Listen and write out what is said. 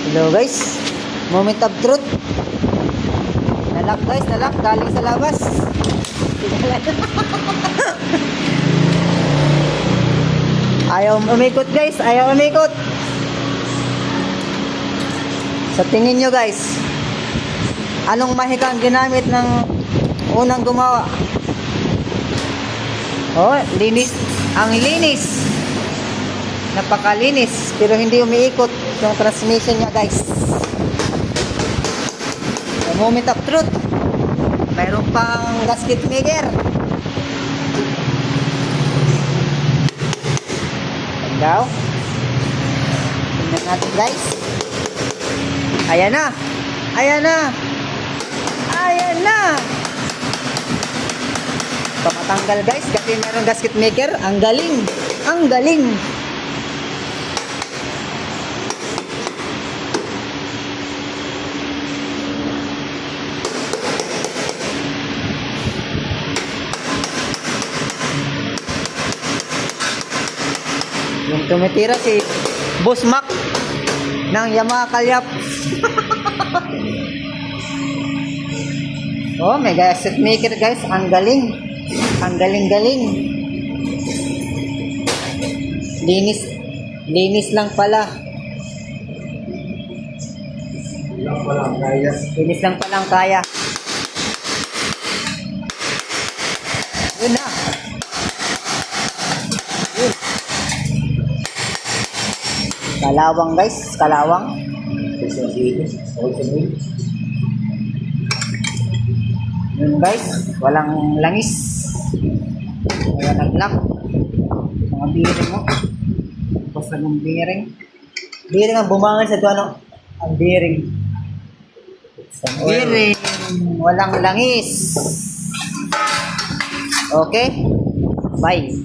Hello guys, moment of truth. Nalak guys, nalak galing sa labas. Ayaw umikot guys, ayaw umikot. Sa tingin nyo guys, anong mahika ang ginamit ng unang gumawa? Oh, linis. Ang linis. Napakalinis, pero hindi umiikot yung transmission niya guys. The moment of truth, mayroon pang gasket maker. Daw. Tingnan natin guys. Ayan na. Ayan na. Ayan na. Pamatanggal guys kasi mayroong gasket maker. Ang galing. Ang galing. Yung tumitira si Boss Mac ng Yamaha Kalyap. Oh, may gasket maker guys. Ang galing. Ang galing-galing. Linis. Linis lang pala. Linis lang pala ang kaya. Yun na. Yun. Kalawang guys, kalawang. Yun guys, walang langis. Wala naglock. Mga bearing mo. Basta ng bearing. Bearing ang bumangan sa ano? Ang bearing. Bearing. Walang langis. Okay? Bye.